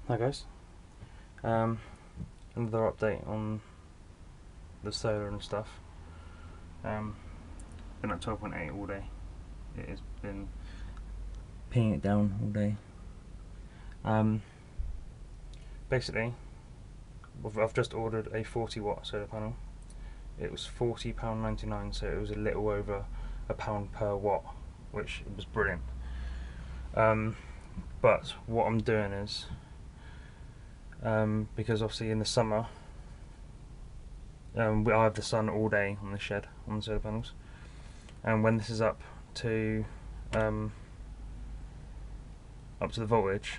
Hi guys, another update on the solar and stuff. Been at 12.8 all day. It has been pinning it down all day. Basically, I've just ordered a 40 watt solar panel. It was £40.99, so it was a little over £1 per watt, which was brilliant. But what I'm doing is, because obviously in the summer I have the sun all day on the shed on the solar panels, and when this is up to the voltage,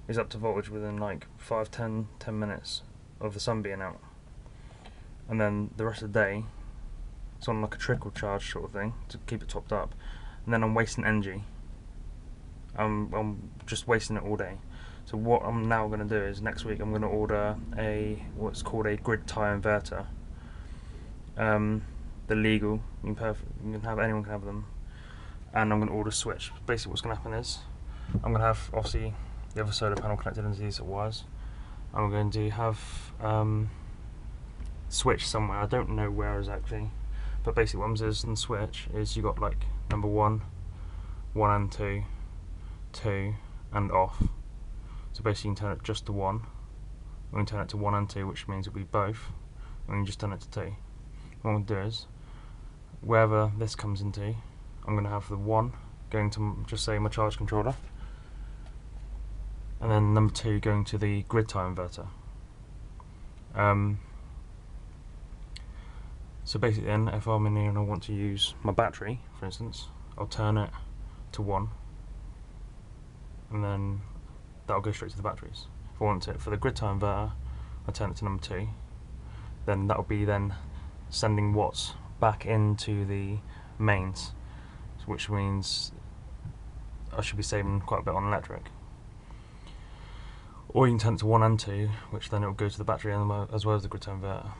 is up to voltage within like 10 minutes of the sun being out, and then the rest of the day it's on like a trickle charge sort of thing to keep it topped up, and then I'm wasting energy. I'm just wasting it all day. So what I'm now going to do is next week I'm going to order what's called a grid tie inverter. They're legal. You can have, anyone can have them. And I'm going to order a switch. Basically, what's going to happen is I'm going to have obviously the other solar panel connected into these wires. I'm going to have switch somewhere. I don't know where exactly, but basically what happens in the switch is you got like number 1 and 2, and off. So basically you can turn it just to 1, or you can turn it to 1 and 2, which means it'll be both, and you just turn it to 2. What I'm going to do is, wherever this comes into, I'm going to have the 1 going to, just say, my charge controller, and then number 2 going to the grid tie inverter. So basically then, if I'm in here and I want to use my battery, for instance, I'll turn it to 1, and then that'll go straight to the batteries. If I want it for the grid tie inverter, I turn it to number 2, then that'll be then sending watts back into the mains, which means I should be saving quite a bit on electric. Or you can turn it to 1 and 2, which then it'll go to the battery as well as the grid tie inverter.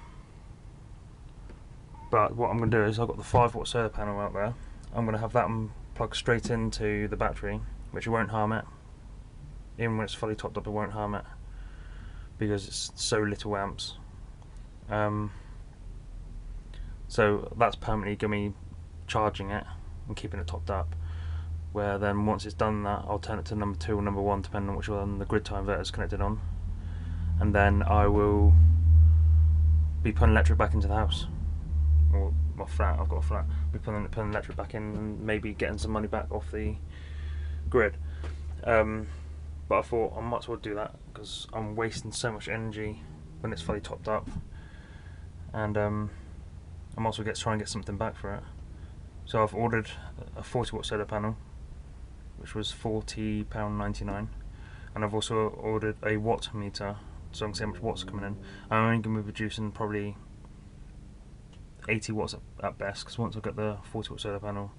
But what I'm going to do is, I've got the 5 watt solar panel out there. I'm going to have that one plugged straight into the battery, which won't harm it. Even when it's fully topped up, it won't harm it, because it's so little amps. So that's permanently going to be charging it and keeping it topped up, where then once it's done that, I'll turn it to number 2 or number 1, depending on which one the grid tie inverter is connected on, and then I will be putting electric back into the house, or my flat. I've got a flat. Be putting electric back in and maybe getting some money back off the grid. But I thought I might as well do that, because I'm wasting so much energy when it's fully topped up, and I might as well try and get something back for it. So I've ordered a 40 watt solar panel, which was £40.99, and I've also ordered a watt meter, so I can see how much watts are coming in. I'm only going to be producing probably 80 watts at best, because once I get the 40 watt solar panel,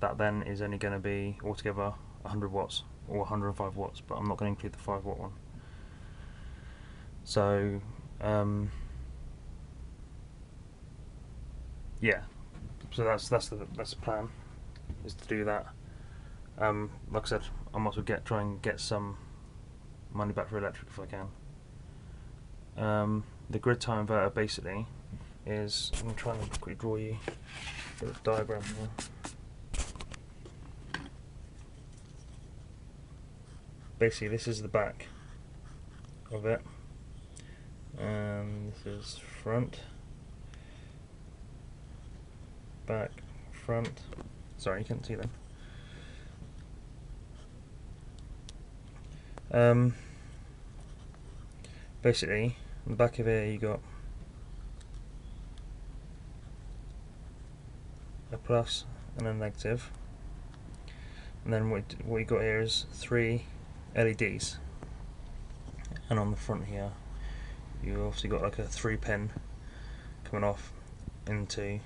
that then is only going to be altogether 100 watts or 105 watts, but I'm not going to include the 5 watt one. So yeah, so that's the plan, is to do that. Like I said, I might as well try and get some money back for electric if I can. The grid tie inverter basically is, I'm trying to quickly draw you a diagram here. Basically this is the back of it, and this is front, back, front. Sorry, you can't see them. Basically on the back of here you got a plus and a negative, and then what you got here is 3 LEDs, and on the front here you obviously got like a 3-pin coming off into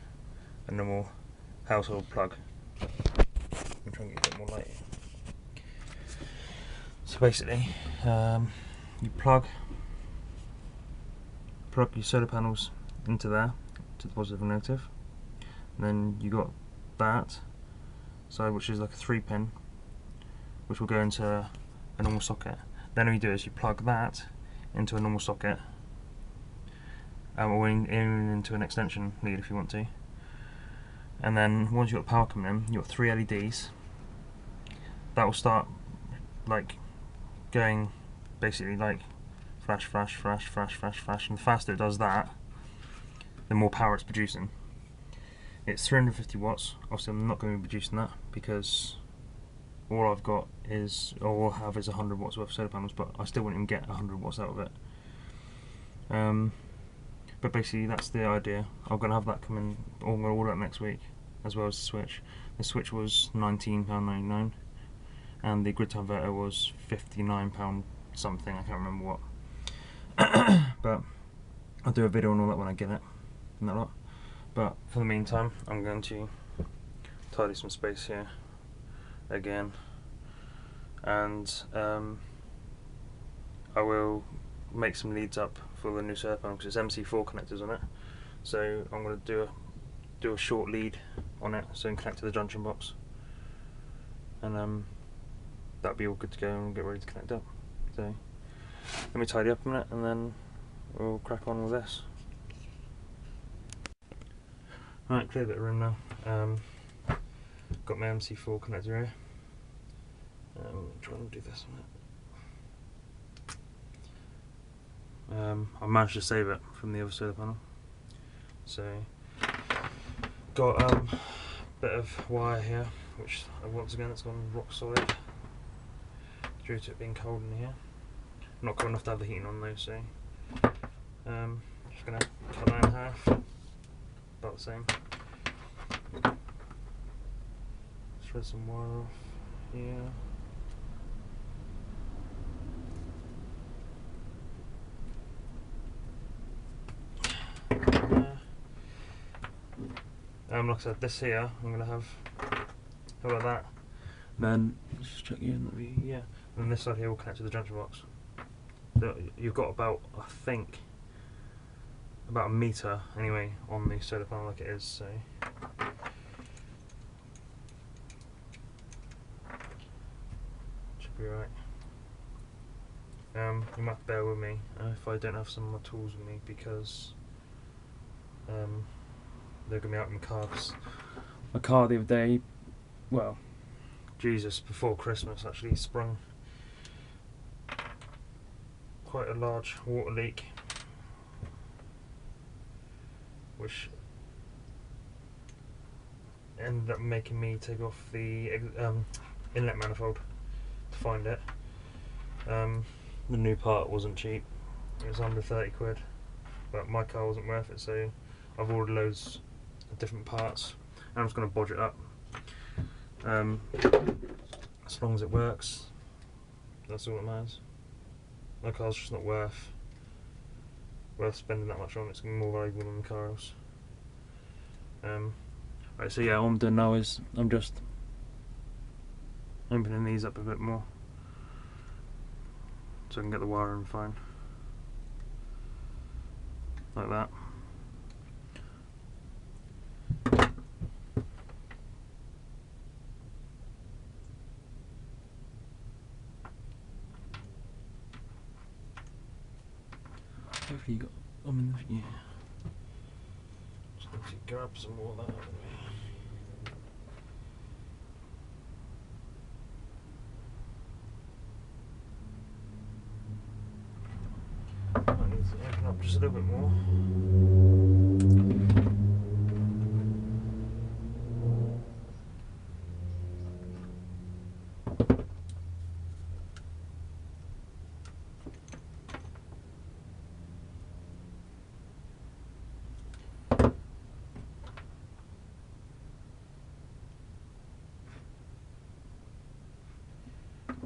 a normal household plug. I'm trying to get a bit more light. So basically, you plug your solar panels into there, to the positive and negative, and then you got that side, which is like a 3-pin, which will go into a normal socket. Then all you do is you plug that into a normal socket, or into an extension lead if you want to. And then once you've got power coming in, you've got 3 LEDs. That will start like going basically like flash, flash, flash, flash, flash, flash, and the faster it does that, the more power it's producing. It's 350 watts. Obviously I'm not going to be producing that because all I've got is, or all I have is 100 watts worth of solar panels, but I still wouldn't even get 100 watts out of it. But basically that's the idea. I'm going to have that coming, I'm going to order it next week, as well as the switch. The switch was £19.99 and the grid tie inverter was £59 something, I can't remember what. But I'll do a video on all that when I get it and that lot. But for the meantime, I'm going to tidy some space here again, and I will make some leads up for the new solar panel because it's MC4 connectors on it. So I'm going to do a short lead on it so I can connect to the junction box, and that'll be all good to go and get ready to connect up. So let me tidy up a minute and then we'll crack on with this. Right, clear a bit of room now. Got my MC4 connector here. Trying to do this on it. I managed to save it from the other solar panel. So got a bit of wire here, which once again it's gone rock solid due to it being cold in here. Not cold enough to have the heating on though, so just gonna cut that in half, about the same. Thread some wire off here. Like I said, this here I'm gonna have like that. Then just check you in the view. Yeah. And this side here will connect to the junction box. You've got about, I think, about a metre anyway on the solar panel like it is. So should be right. You might have to bear with me if I don't have some of my tools with me because they're going to be out in my car. My car the other day, well, Jesus, before Christmas actually sprung quite a large water leak, which ended up making me take off the inlet manifold to find it. The new part wasn't cheap, it was under 30 quid, but my car wasn't worth it, so I've ordered loads of different parts and I'm just going to bodge it up. As long as it works, that's all that matters. My car's just not worth spending that much on. It's going to be more valuable than the car else. Right, so yeah, all I'm doing now is I'm just opening these up a bit more so I can get the wire in fine, like that. Hopefully you got, yeah. Just need to grab some more of that out of the way. I need to open up just a little bit more.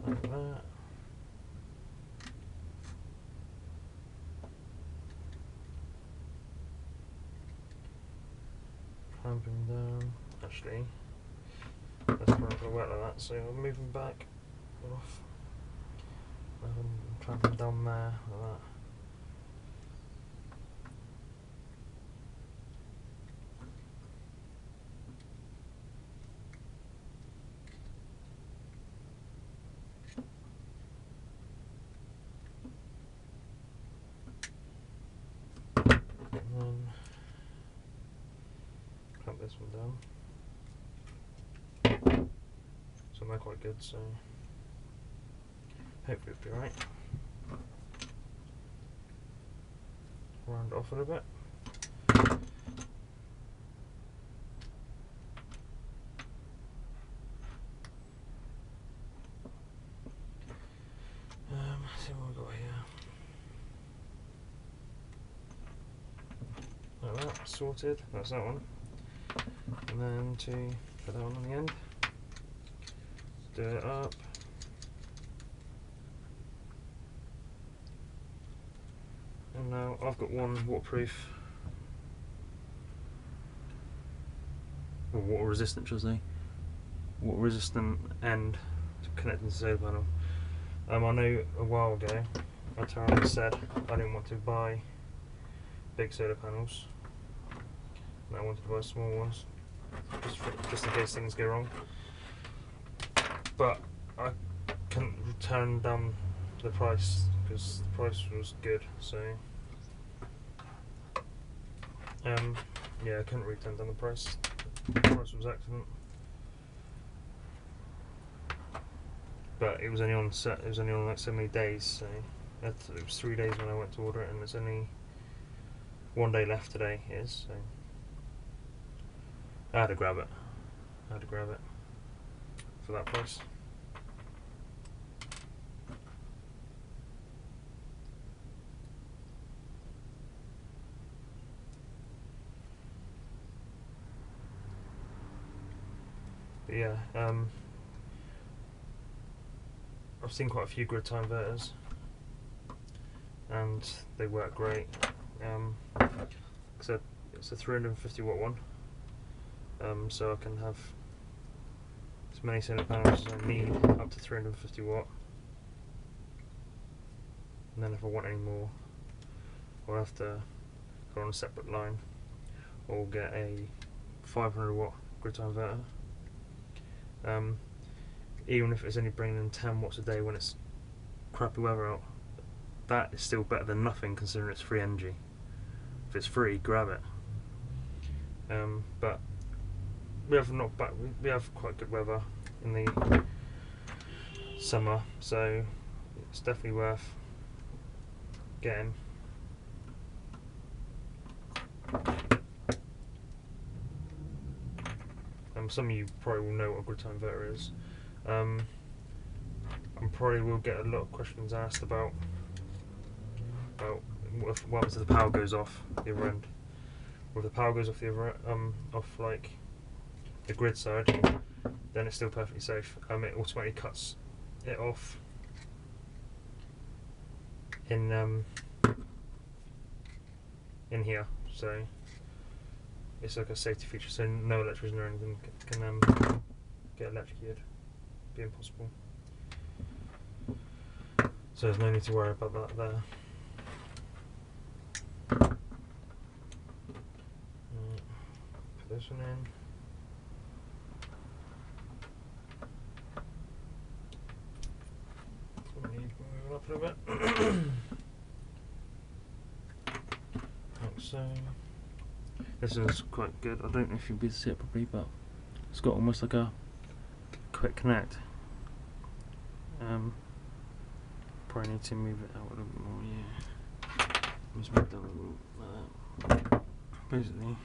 Like that. Clamping down. Actually, that's not going to work like that, so I'm moving back off. I'm clamping down there like that. this one down. So they're quite good, so hopefully it'll be right. Round it off a little bit. Let's see what we've got here. Like that, sorted. That's that one. And then to put that one on the end. Do it up. And now I've got one waterproof, or water resistant, should I say, water resistant end connected to the solar panel. I know a while ago I turned and said I didn't want to buy big solar panels, and I wanted to buy small ones just in case things go wrong. But I couldn't turn down the price because the price was good, so yeah, I couldn't really turn down the price. The price was excellent, but it was only on set. It was only on like so many days, so it was 3 days when I went to order it, and there's only 1 day left today. Is so I had to grab it. I had to grab it for that price. But yeah, I've seen quite a few grid tie inverters, and they work great. So it's a 350 watt one, so I can have as many solar panels as I need, up to 350 watt. And then if I want any more, I'll have to go on a separate line, or get a 500 watt grid tie inverter. Even if it's only bringing in 10 watts a day when it's crappy weather out, that is still better than nothing considering it's free energy. If it's free, grab it. But we have quite good weather in the summer, so it's definitely worth getting. Some of you probably will know what a grid tie inverter is. I probably will get a lot of questions asked about what happens if the power goes off the other end. Or if the power goes off the other off like the grid side, then it's still perfectly safe. It automatically cuts it off in here, so it's like a safety feature, so no electrician or anything can get electrocuted. It'd be impossible. So there's no need to worry about that there. Put this one in. So we need moving up a little bit. Like so. This is quite good. I don't know if you'll be able to see it properly, but it's got almost like a quick connect. Probably need to move it out a little bit more, yeah. Just move it down a little like that. Basically,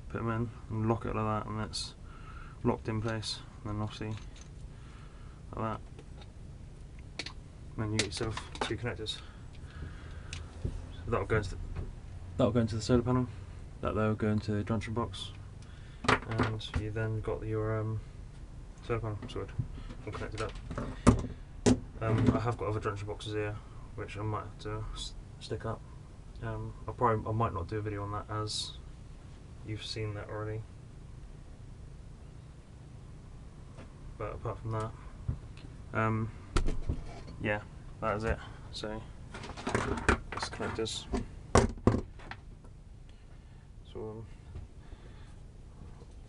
put them in and lock it like that, and it's locked in place. And then obviously, like that. And then you get yourself 2 connectors. So that'll go into the solar panel. That will go into the junction box, and you then got your solar panel sorted and connected up. I have got other junction boxes here, which I might have to stick up. I might not do a video on that, as you've seen that already. But apart from that, yeah, that is it. So that's connectors. So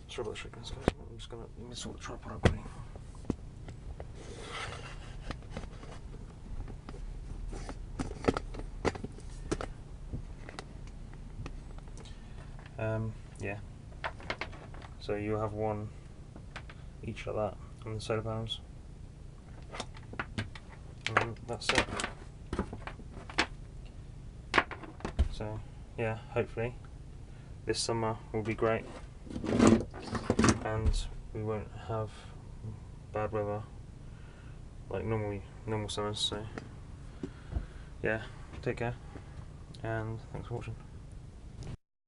sorry about the shakiness, guys. I'm just gonna sort the tripod out quickly. Yeah. So you'll have one each like that on the solar panels. And that's it. So yeah, hopefully this summer will be great and we won't have bad weather like normal summers. So yeah, take care and thanks for watching.